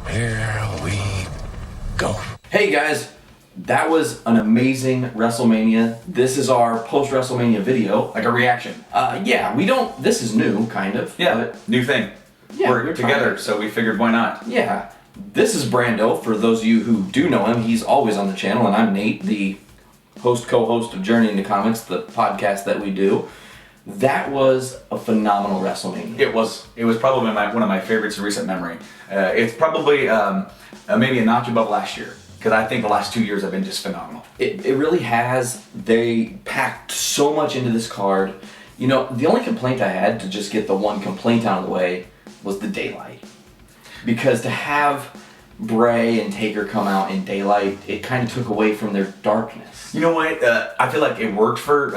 Here we go. Hey guys, that was an amazing Wrestlemania. This is our post-Wrestlemania video. Like a reaction. This is new, kind of. Yeah, but new thing. Yeah, we're together, so we figured why not? yeah. This is Brando. For those of you who do know him, he's always on the channel, and I'm Nate, the co-host of Journey into Comics, the podcast that we do. That was a phenomenal Wrestlemania. It was probably one of my favorites in recent memory. It's probably maybe a notch above last year, because I think the last 2 years have been just phenomenal. It really has. They packed so much into this card. You know, the only complaint I had, to just get the one complaint out of the way, was the daylight. Because to have Bray and Taker come out in daylight, it kind of took away from their darkness. You know what? I feel like it worked for.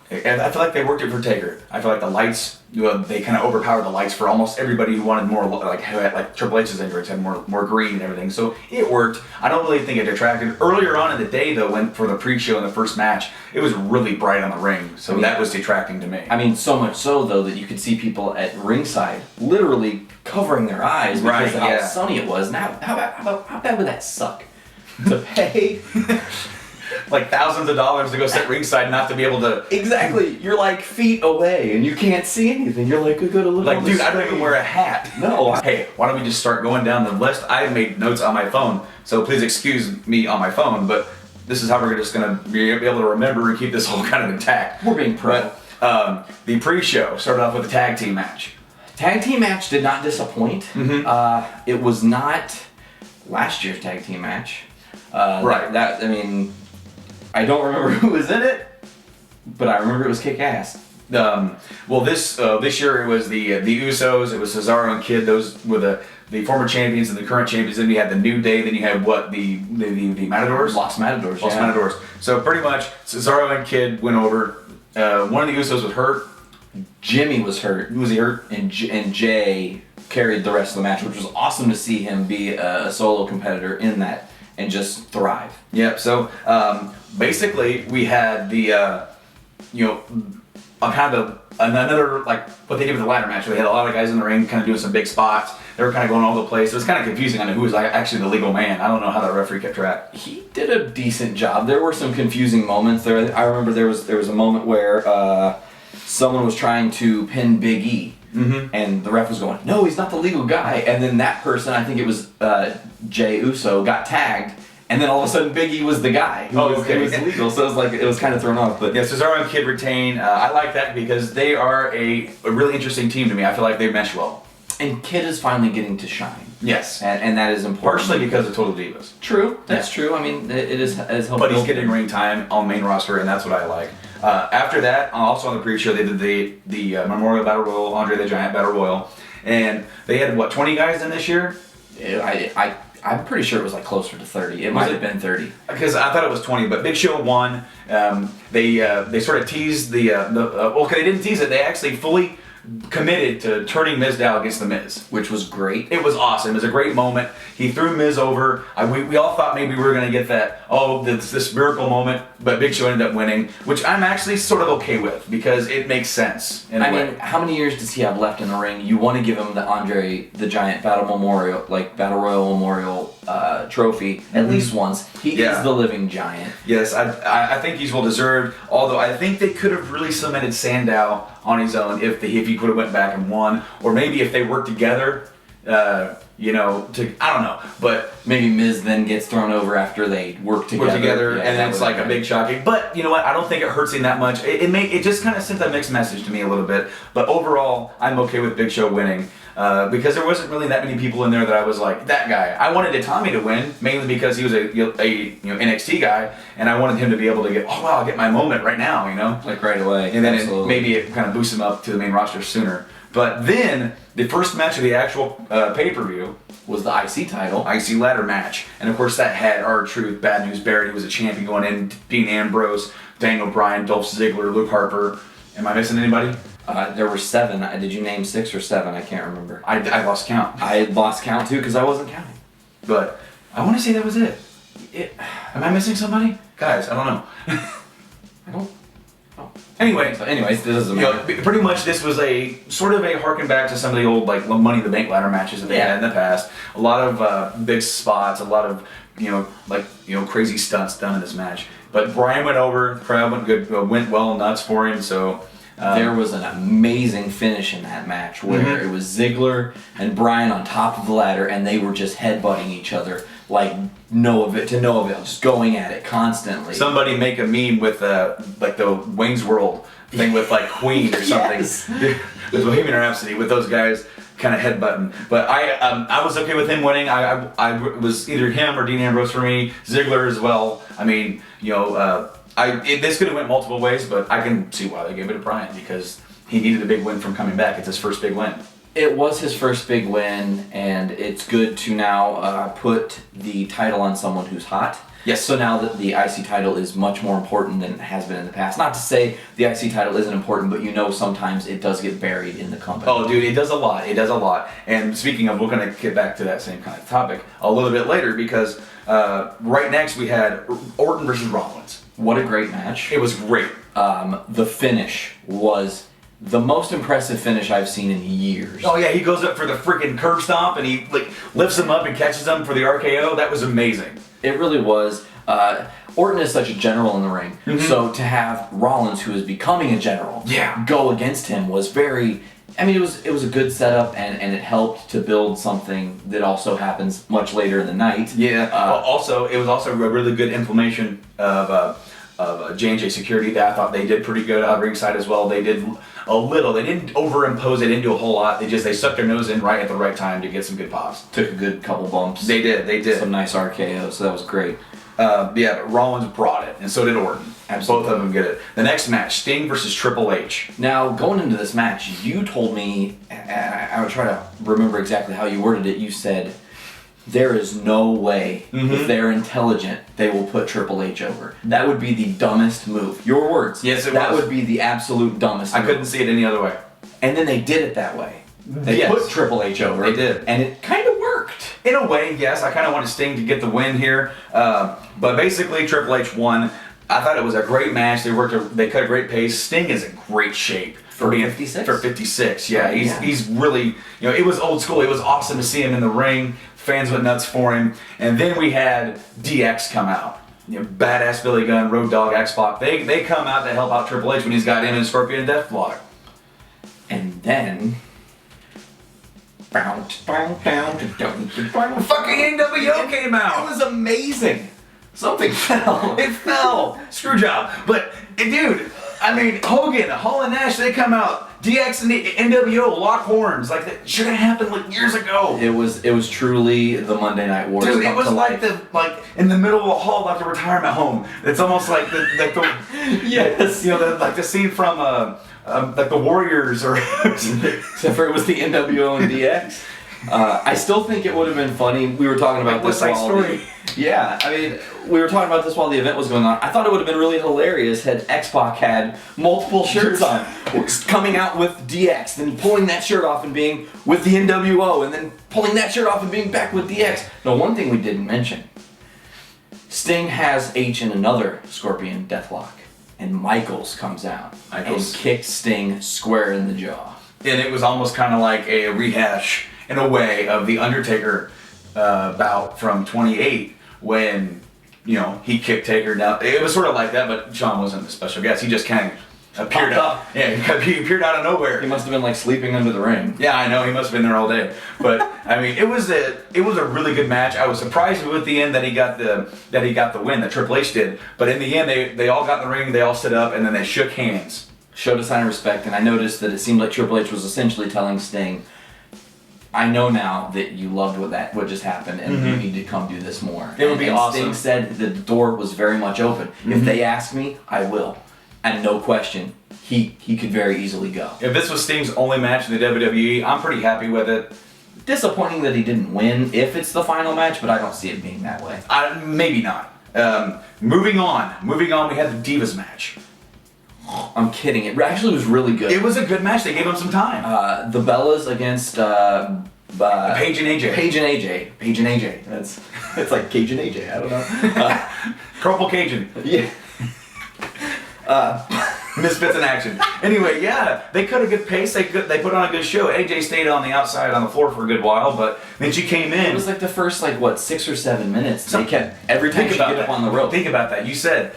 I feel like they worked it for Taker. I feel like the lights, they kind of overpowered the lights for almost everybody who wanted more, like Triple H's entrance had more green and everything. So it worked. I don't really think it detracted. Earlier on in the day, though, when for the pre-show in the first match, it was really bright on the ring. So that was detracting to me. I mean, so much so, though, that you could see people at ringside literally covering their eyes because of how sunny it was. Now, how bad would that suck? To pay... like thousands of dollars to go sit ringside, not to be able to... Exactly. You're like feet away and you can't see anything. You're like, we gotta look like, on the dude, I screen. don't even wear a hat. No. Hey, why don't we just start going down the list? I made notes on my phone, so please excuse me on my phone, but this is how we're just gonna be able to remember and keep this whole kind of intact. We're being pro. But, the pre-show started off with a tag team match. Tag team match did not disappoint. Mm-hmm. It was not last year's tag team match. Right. I mean... I don't remember who was in it, but I remember it was kick-ass. Well, this year it was the Usos, it was Cesaro and Kid. Those were the former champions and the current champions. Then you had the New Day. Then you had the Matadors. Lost Matadors. Lost Matadors. So pretty much Cesaro and Kid went over. One of the Usos was hurt. Jimmy was hurt. Who was he hurt? And Jay carried the rest of the match, which was awesome to see him be a solo competitor in that and just thrive. Yep. So basically, we had the kind of another, like what they did with the ladder match. They had a lot of guys in the ring, kind of doing some big spots. They were kind of going all over the place. It was kind of confusing on who was actually the legal man. I don't know how that referee kept track. He did a decent job. There were some confusing moments there. I remember there was a moment where someone was trying to pin Big E. Mm-hmm. And the ref was going, no, he's not the legal guy. And then that person, I think it was Jay Uso, got tagged. And then all of a sudden, Big E was the guy who was legal. So it was kind of thrown off. But yeah, Cesaro and Kid retain. I like that because they are a really interesting team to me. I feel like they mesh well. And Kid is finally getting to shine. Yes. And that is important. Partially because of Total Divas. True. That's true. I mean, it is helpful. But he's getting ring time on main roster, and that's what I like. After that, also on the pre-show, they did the Memorial Battle Royal, Andre the Giant Battle Royal, and they had 20 guys in this year. I'm pretty sure it was like closer to 30. It might have been 30. Because I thought it was 20, but Big Show won. They sort of teased they didn't tease it. They actually fully committed to turning Miz down against the Miz, which was great. It was awesome. It was a great moment. He threw Miz over. We all thought maybe we were going to get this miracle moment, but Big Show ended up winning, which I'm actually sort of okay with because it makes sense. I mean, how many years does he have left in the ring? You want to give him the Andre the Giant Battle Royal Memorial trophy at least once. He is the living giant. Yes, I think he's well deserved. Although I think they could have really cemented Sandow on his own if he could have went back and won, or maybe if they worked together. I don't know, but maybe Miz then gets thrown over after they work together, and then it's like a big shocking. But you know what? I don't think it hurts him that much. It just kind of sent a mixed message to me a little bit. But overall, I'm okay with Big Show winning because there wasn't really that many people in there that I was like that guy. I wanted Tommy to win mainly because he was a NXT guy, and I wanted him to be able to get I'll get my moment right now, like right away, and then maybe it kind of boosts him up to the main roster sooner. But then, the first match of the actual pay-per-view was the IC title. IC ladder match. And of course that had R-Truth, Bad News Barrett, who was a champion going in, Dean Ambrose, Daniel Bryan, Dolph Ziggler, Luke Harper. Am I missing anybody? There were 7. Did you name 6 or 7? I can't remember. I lost count. I lost count too because I wasn't counting. But I want to say that was it. Am I missing somebody? Guys, I don't know. I don't... Oh. Anyway, So anyways, this doesn't you know, matter. pretty much this was a sort of a harken back to some of the old like Money in the Bank ladder matches that they had in the past. A lot of big spots, a lot of crazy stunts done in this match. But Brian went over, the crowd went well nuts for him. So There was an amazing finish in that match where it was Ziggler and Bryan on top of the ladder, and they were just headbutting each other like no avail, just going at it constantly. somebody make a meme with like the Wayne's World thing with like Queen or something. Yes. With Bohemian Rhapsody with those guys kind of headbutting. But I was okay with him winning. I was either him or Dean Ambrose for me. Ziggler as well. I mean, this could have went multiple ways, but I can see why they gave it to Bryan because he needed a big win from coming back. It's his first big win. It was his first big win, and it's good to now put the title on someone who's hot. Yes. So now that the IC title is much more important than it has been in the past. Not to say the IC title isn't important, but sometimes it does get buried in the company. Oh, dude, it does a lot. It does a lot. And speaking of, we're going to get back to that same kind of topic a little bit later because right next we had Orton versus Rollins. What a great match. It was great. The finish was the most impressive finish I've seen in years. Oh yeah, he goes up for the freaking curb stomp and he like lifts him up and catches him for the RKO. That was amazing. It really was. Orton is such a general in the ring, so to have Rollins, who is becoming a general, go against him was very. I mean, it was a good setup, and it helped to build something that also happens much later in the night. Yeah. It was also a really good implementation of J&J Security that I thought they did pretty good at ringside as well. They did a little. They didn't overimpose. They didn't do a whole lot. They sucked their nose in right at the right time to get some good pops. Took a good couple bumps. They did. Some nice RKOs, so that was great. But Rollins brought it, and so did Orton. Absolutely. Both of them get it. The next match, Sting versus Triple H. Now, going into this match, you told me, and I would try to remember exactly how you worded it, you said, there is no way, if they're intelligent, they will put Triple H over. That would be the dumbest move. Your words. Yes, That was. would be the absolute dumbest I move. couldn't see it any other way. And then they did it that way. They Yes. put Triple H over. They did. And it kind of worked. In a way, yes. I kind of wanted Sting to get the win here, but basically Triple H won. I thought it was a great match. They cut a great pace. Sting is in great shape For 56? For 56, yeah. Yeah. He's really, it was old school. It was awesome to see him in the ring. Fans went nuts for him. And then we had DX come out. Badass Billy Gunn, Road Dogg, X-Pac. They come out to help out Triple H when he's got him in Scorpion and Deathlock. And then... Fucking NWO came out. It was amazing. Something fell. It fell. Screw job. But, dude, I mean, Hogan, Hall and Nash, they come out. DX and the NWO lock horns. Like, that should have happened like years ago. It was truly the Monday Night Wars. Dude, it come was to like life. in the middle of a hall, like the retirement home. It's almost like the Yes. like the scene from like the Warriors or Except for it was the NWO and DX. I still think it would have been funny. We were talking about this West Side while Story. Yeah, I mean, we were talking about this while the event was going on. I thought it would have been really hilarious had X-Pac had multiple shirts on, coming out with DX, then pulling that shirt off and being with the NWO, and then pulling that shirt off and being back with DX. Now, one thing we didn't mention, Sting has H in another Scorpion Deathlock, and Michaels comes out and kicks Sting square in the jaw. And it was almost kind of like a rehash in a way of the Undertaker bout from 28 when he kicked Taker down. It was sort of like that, but Shawn wasn't the special guest. He just kind of appeared up. Yeah, he appeared out of nowhere. He must have been like sleeping under the ring. Yeah, I know. He must have been there all day. But I mean, it was a really good match. I was surprised at the end that he got the win, that Triple H did. But in the end, they all got in the ring, they all stood up, and then they shook hands. Showed a sign of respect, and I noticed that it seemed like Triple H was essentially telling Sting, I know now that you loved what just happened, and you need to come do this more. It would be awesome. Sting said the door was very much open. If they ask me, I will. And no question, he could very easily go. If this was Sting's only match in the WWE, I'm pretty happy with it. Disappointing that he didn't win if it's the final match, but I don't see it being that way. Maybe not. Moving on, we had the Divas match. I'm kidding. It actually was really good. It was a good match. They gave him some time. The Bellas against Paige and AJ. Paige and AJ. It's like Cage and AJ. I don't know. Corporal Cajun. Yeah. Misfits in action. Anyway, yeah, they cut a good pace. They put on a good show. AJ stayed on the outside on the floor for a good while, but then she came in. It was like the first 6 or 7 minutes. They kept every time she get up on the rope. Think about that. You said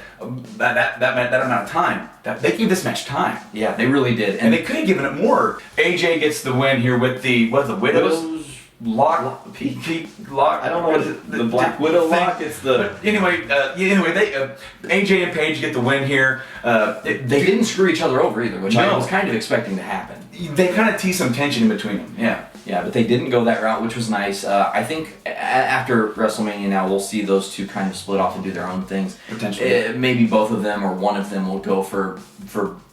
that amount of time. They gave this match time. Yeah, they really did, and they could have given it more. AJ gets the win here with the Widow's lock, peak lock. I don't know what is it, the Black Widow thing? Lock. It's the. But anyway, they AJ and Paige get the win here. They didn't screw each other over either, which I was kind of expecting to happen. They kind of teased some tension in between them. Yeah. Yeah, but they didn't go that route, which was nice. I think after WrestleMania now, we'll see those two kind of split off and do their own things. Potentially. Maybe both of them or one of them will go for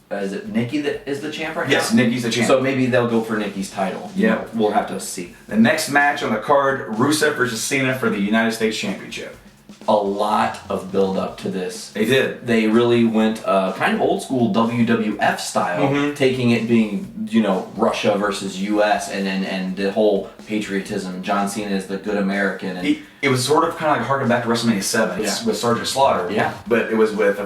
is it Nikki that is the champ right now? Yes, Nikki's the champ. So maybe they'll go for Nikki's title. Yeah. We'll have to see. The next match on the card, Rusev versus Cena for the United States Championship. A lot of build up to this. They did. They really went kind of old school WWF style, taking it being, Russia versus US and the whole patriotism. John Cena is the good American. And it was sort of kind of like harking back to WrestleMania 7 with Sergeant Slaughter. Yeah. But it was with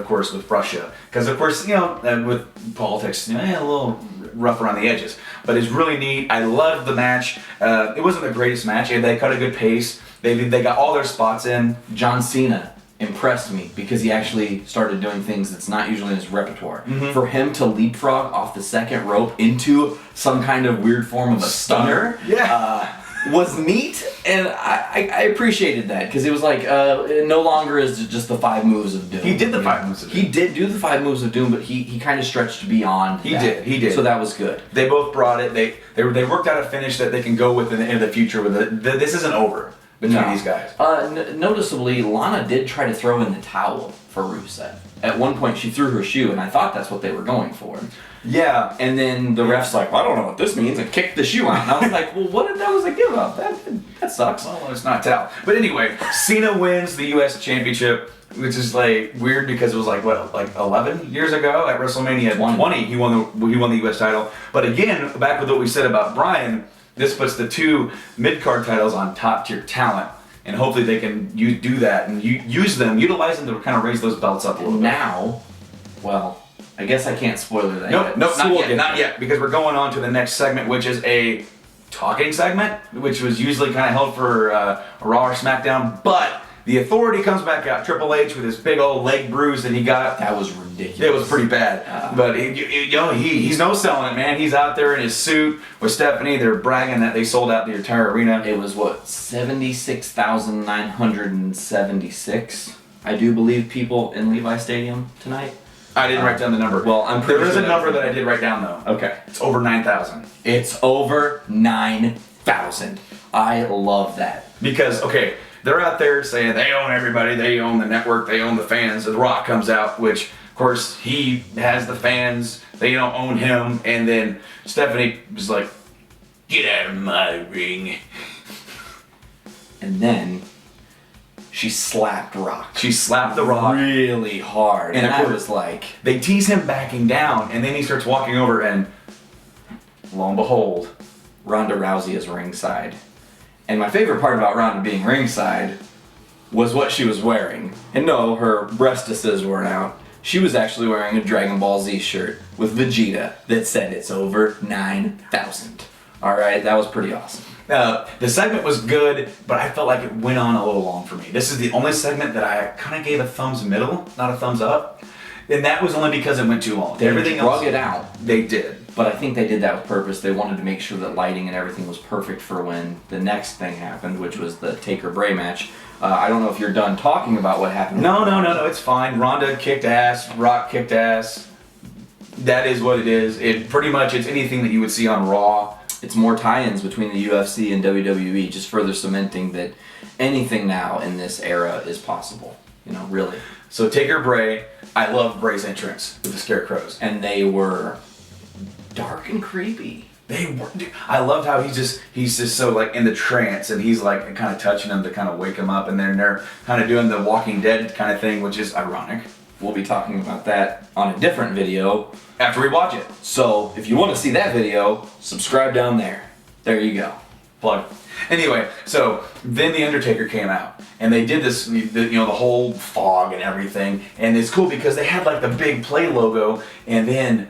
Russia. Because, of course, with politics, a little rough around the edges. But it's really neat. I loved the match. It wasn't the greatest match. They cut a good pace. They got all their spots in. John Cena impressed me because he actually started doing things that's not usually in his repertoire. For him to leapfrog off the second rope into some kind of weird form of a stunner was neat, and I appreciated that because it was like it no longer is just the 5 moves of doom. He did the 5 moves of doom. He did do the 5 moves of doom, but he kind of stretched beyond. He did. So that was good. They both brought it. They worked out a finish that they can go with in the future. This isn't over between these guys. Noticeably, Lana did try to throw in the towel for Rusev. At one point, she threw her shoe, and I thought that's what they were going for. Yeah. And then the ref's like, well, I don't know what this means, and kicked the shoe out. And I was like, well, what if that was a give up? That sucks. Well, it's not towel. But anyway, Cena wins the U.S. Championship, which is weird because it was 11 years ago at WrestleMania 20. He won the U.S. title. But again, back with what we said about Bryan, this puts the 2 mid-card titles on top-tier talent. And hopefully they can do that and utilize them to kind of raise those belts up a little bit. Now, well, I guess I can't spoiler that Nope, yet. not yet, because we're going on to the next segment, which is a talking segment, which was usually kind of held for a Raw or SmackDown, but the Authority comes back out, Triple H with his big old leg bruise that he got. That was ridiculous. It was pretty bad, but he's no selling it, man. He's out there in his suit with Stephanie. They're bragging that they sold out the entire arena. It was 76,976, I do believe, people in Levi Stadium tonight. I didn't write down the number. Well, I'm pretty there is sure a number that I did write down though. Okay. It's over 9,000. It's over 9,000. I love that. Because, they're out there saying they own everybody, they own the network, they own the fans. The Rock comes out, which, of course, he has the fans, they don't own him. And then Stephanie was like, get out of my ring. And then she slapped Rock. She slapped the Rock really hard. And I was like... They tease him backing down, and then he starts walking over, and lo and behold, Ronda Rousey is ringside. And my favorite part about Ronda being ringside was what she was wearing. And no, her breastises weren't out. She was actually wearing a Dragon Ball Z shirt with Vegeta that said it's over 9,000. Alright, that was pretty awesome. The segment was good, but I felt like it went on a little long for me. This is the only segment that I kind of gave a thumbs middle, not a thumbs up. And that was only because it went too long. Everything else, it out. They did. But I think they did that with purpose. They wanted to make sure that lighting and everything was perfect for when the next thing happened, which was the Taker Bray match. I don't know if you're done talking about what happened. No, it's fine. Ronda kicked ass, Rock kicked ass. That is what it is. It's anything that you would see on Raw. It's more tie-ins between the UFC and WWE, just further cementing that anything now in this era is possible. Really. So Taker Bray, I love Bray's entrance with the Scarecrows. And they were dark and creepy. I loved how he's just so in the trance, and he's kind of touching them to kind of wake him up, and then they're kind of doing the Walking Dead kind of thing, which is ironic. We'll be talking about that on a different video after we watch it. So if you want to see that video, subscribe down there. There you go. Plug. Anyway, so then the Undertaker came out, and they did this, the whole fog and everything, and it's cool because they had like the big play logo, and then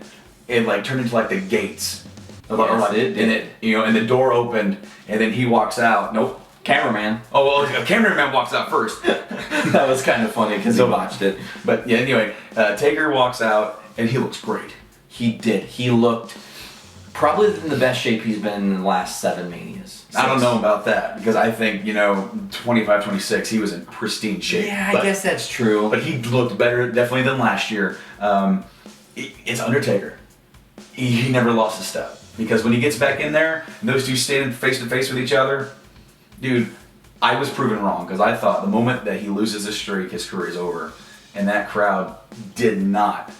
it like turned into like the gates, Yes, it did. And the door opened, and then he walks out. Nope. Cameraman. Oh well, a cameraman walks out first. That was kind of funny because he watched it. But yeah, anyway, Taker walks out, and he looks great. He did. He looked probably in the best shape he's been in the last 7 Manias. I don't know about that, because I think, 25, 26, he was in pristine shape. Yeah, I guess that's true. But he looked better, definitely, than last year. It's Undertaker. He never lost a step. Because when he gets back in there, and those two standing face to face with each other, dude, I was proven wrong, because I thought the moment that he loses his streak, his career is over. And that crowd did not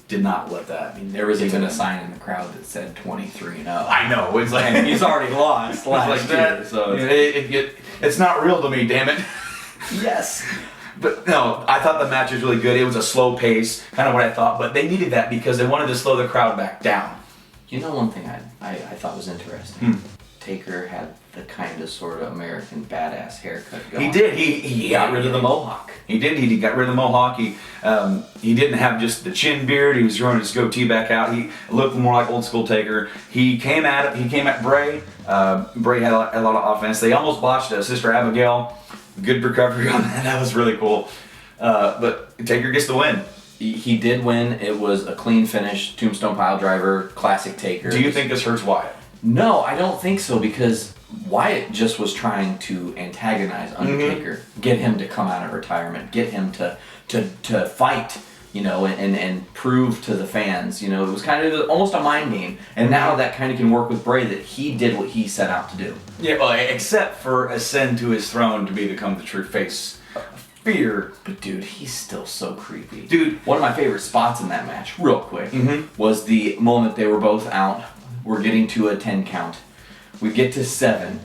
let that. I mean, there was even a sign in the crowd that said 23-0. I know. It's like And he's already lost last like year. that. So It's not real to me, damn it. yes. But no, I thought the match was really good. It was a slow pace, kind of what I thought. But they needed that because they wanted to slow the crowd back down. You know, one thing I thought was interesting. Hmm. Taker had the kind of sort of American badass haircut going. He did. He got rid of the mohawk. He did. He got rid of the mohawk. He didn't have just the chin beard. He was throwing his goatee back out. He looked more like old school Taker. He came at Bray. Bray had a lot of offense. They almost botched Sister Abigail. Good recovery on that. That was really cool. But Taker gets the win. He did win. It was a clean finish. Tombstone pile driver. Classic Taker. Do you think this hurts Wyatt? No, I don't think so, because Wyatt just was trying to antagonize Undertaker, get him to come out of retirement, get him to fight, and prove to the fans, it was kind of almost a mind game. And now that kind of can work with Bray, that he did what he set out to do. Yeah, well, except for ascend to his throne to become the true face of fear. But dude, he's still so creepy. Dude. One of my favorite spots in that match, real quick, was the moment they were both out. We're getting to a 10 count. We get to 7.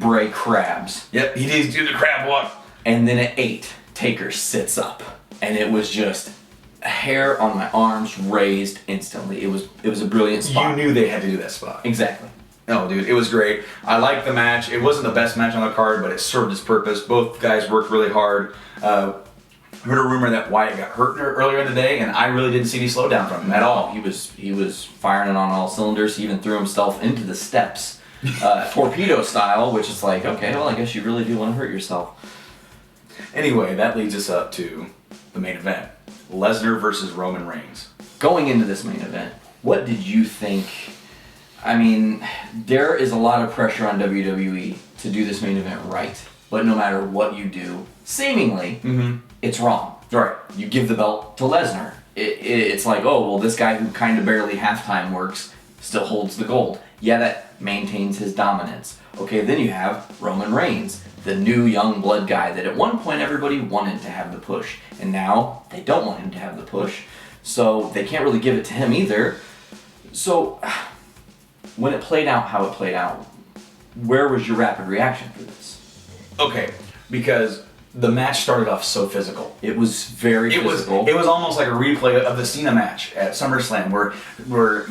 Bray crabs. Yep, he needs to do the crab walk. And then at 8, Taker sits up. And it was just hair on my arms raised instantly. It was a brilliant spot. You knew they had to do that spot. Exactly. No, dude, it was great. I liked the match. It wasn't the best match on the card, but it served its purpose. Both guys worked really hard. Heard a rumor that Wyatt got hurt earlier in the day, and I really didn't see any slowdown from him at all. He was firing it on all cylinders. He even threw himself into the steps, torpedo style, which is like, okay, well, I guess you really do want to hurt yourself. Anyway, that leads us up to the main event. Lesnar versus Roman Reigns. Going into this main event, what did you think? I mean, there is a lot of pressure on WWE to do this main event right. But no matter what you do, seemingly, it's wrong. Right. You give the belt to Lesnar. It's like, oh, well, this guy who kind of barely halftime works still holds the gold. Yeah, that maintains his dominance. Okay, then you have Roman Reigns, the new young blood guy that at one point everybody wanted to have the push. And now they don't want him to have the push. So they can't really give it to him either. So when it played out how it played out, where was your rapid reaction for this? Okay, because the match started off so physical. It was very physical. It was almost like a replay of the Cena match at SummerSlam, where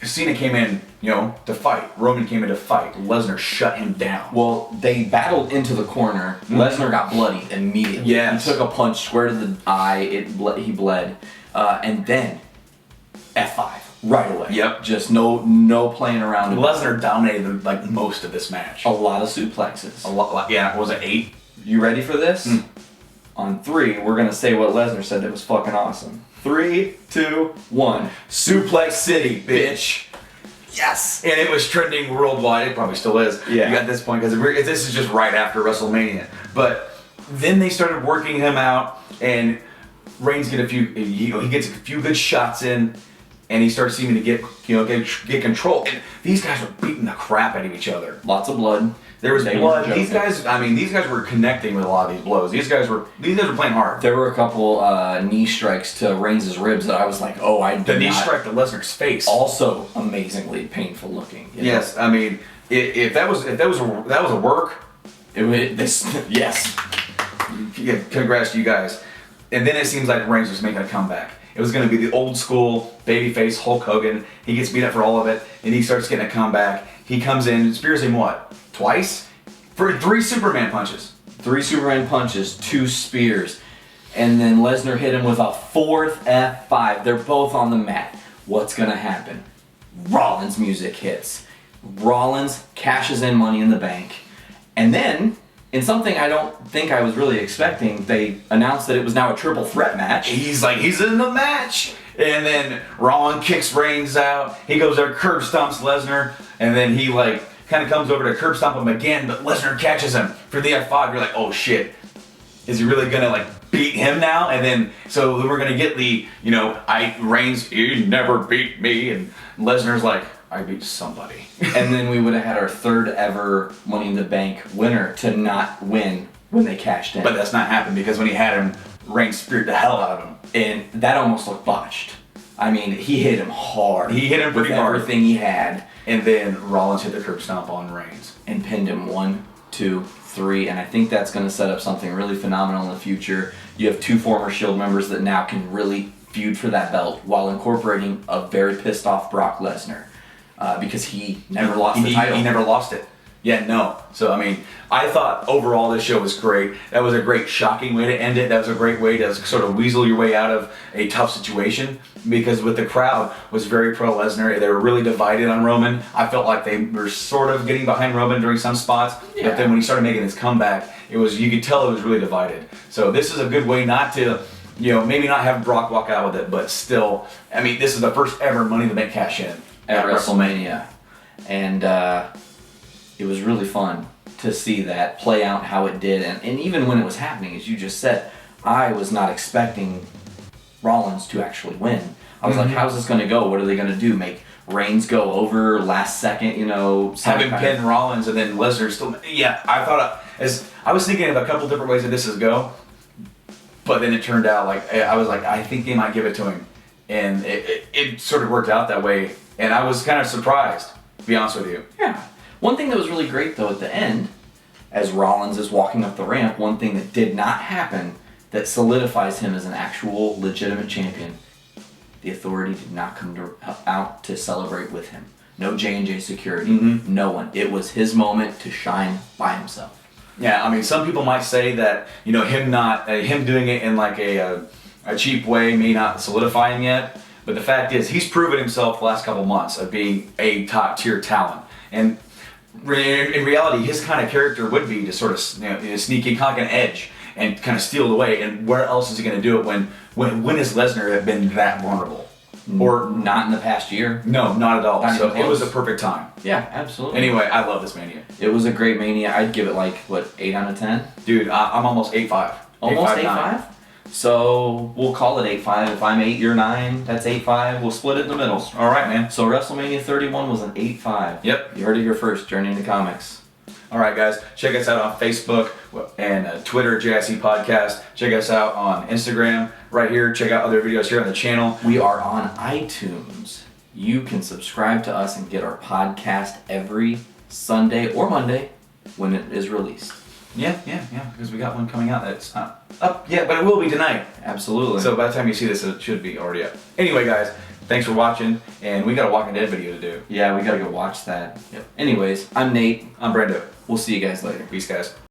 Cena came in, to fight. Roman came in to fight. Lesnar shut him down. Well, they battled into the corner. Lesnar got bloody immediately. Yes. He took a punch square to the eye. He bled, and then F5 right away. Yep. Just no playing around. Lesnar dominated like most of this match. A lot of suplexes. A lot. Yeah. Was it 8? You ready for this? On 3, we're gonna say what Lesnar said that was fucking awesome. 3, 2, 1. Suplex City, bitch. Yes. And it was trending worldwide. It probably still is. Yeah. At this point, because this is just right after WrestleMania. But then they started working him out, and Reigns get he gets a few good shots in, and he starts seeming to get control. And these guys were beating the crap out of each other. Lots of blood. There was They blood. were These guys were connecting with a lot of these blows. These guys were playing hard. There were a couple knee strikes to Reigns' ribs that I was like, oh, I did The knee not. strike to Lesnar's face. Also amazingly painful looking. Yes, I mean, if that was a work, Yes. yeah, congrats to you guys. And then it seems like Reigns was making a comeback. It was going to be the old school babyface Hulk Hogan. He gets beat up for all of it, and he starts getting a comeback. He comes in, spears him what? twice for 3 Superman punches. 3 Superman punches, 2 spears, and then Lesnar hit him with a 4th F5. They're both on the mat. What's gonna happen? Rollins music hits. Rollins cashes in Money in the Bank. And then, in something I don't think I was really expecting, they announced that it was now a triple threat match. He's in the match. And then Rollins kicks Reigns out. He goes there, curb stomps Lesnar. And then he kind of comes over to curb stomp him again, but Lesnar catches him for the F5. You're like, oh shit. Is he really gonna beat him now? And then, so we're gonna get the, Reigns, you never beat me. And Lesnar's like, I beat somebody. And then we would have had our 3rd ever Money in the Bank winner to not win when they cashed in. But that's not happened because when he had him, Reigns speared the hell out of him. And that almost looked botched. I mean, he hit him hard. He hit him pretty hard. Everything he had. And then Rollins hit the curb stomp on Reigns. And pinned him 1, 2, 3. And I think that's going to set up something really phenomenal in the future. You have 2 former Shield members that now can really feud for that belt while incorporating a very pissed off Brock Lesnar. Because he never lost the title. He never lost it. Yeah, no. So, I thought overall this show was great. That was a great shocking way to end it. That was a great way to sort of weasel your way out of a tough situation. Because with the crowd was very pro Lesnar. They were really divided on Roman. I felt like they were sort of getting behind Roman during some spots. Yeah. But then when he started making his comeback, you could tell it was really divided. So this is a good way not to, maybe not have Brock walk out with it, but still, this is the first ever Money in the Bank cash in. At Wrestlemania. And it was really fun to see that play out how it did. And even when it was happening, as you just said, I was not expecting Rollins to actually win. I was like, how's this going to go? What are they going to do? Make Reigns go over last second, Have him pin Rollins and then Lesnar still... Yeah, I thought... I was thinking of a couple different ways that this would go. But then it turned out, I was like, I think they might give it to him. And it sort of worked out that way. And I was kind of surprised, to be honest with you. Yeah. One thing that was really great, though, at the end, as Rollins is walking up the ramp, one thing that did not happen that solidifies him as an actual legitimate champion, the Authority did not come out to celebrate with him. No J&J security, no one. It was his moment to shine by himself. Yeah, some people might say that, him doing it in a cheap way may not solidify him yet. But the fact is, he's proven himself the last couple months of being a top-tier talent. And in reality, his kind of character would be to sort of sneak in, kind of an edge, and kind of steal it away. And where else is he going to do it when has Lesnar have been that vulnerable? Or not in the past year. No, not at all. Not So it was a perfect time. Yeah, absolutely. Anyway, I love this Mania. It was a great Mania. I'd give it 8 out of 10? Dude, I'm almost 8.5. Almost 8.5? So we'll call it 8.5. If I'm 8, you're 9. That's 8.5. We'll split it in the middle. All right, man. So WrestleMania 31 was an 8.5. Yep. You heard it here first. Journey into comics. All right, guys. Check us out on Facebook and Twitter, JIC Podcast. Check us out on Instagram right here. Check out other videos here on the channel. We are on iTunes. You can subscribe to us and get our podcast every Sunday or Monday when it is released. Yeah, because we got one coming out that's not up yet, but it will be tonight. Absolutely. So by the time you see this, it should be already up. Anyway, guys, thanks for watching, and we got a Walking Dead video to do. Yeah, we gotta go watch that. Yep. Anyways, I'm Nate. I'm Brando. We'll see you guys later. Peace, guys.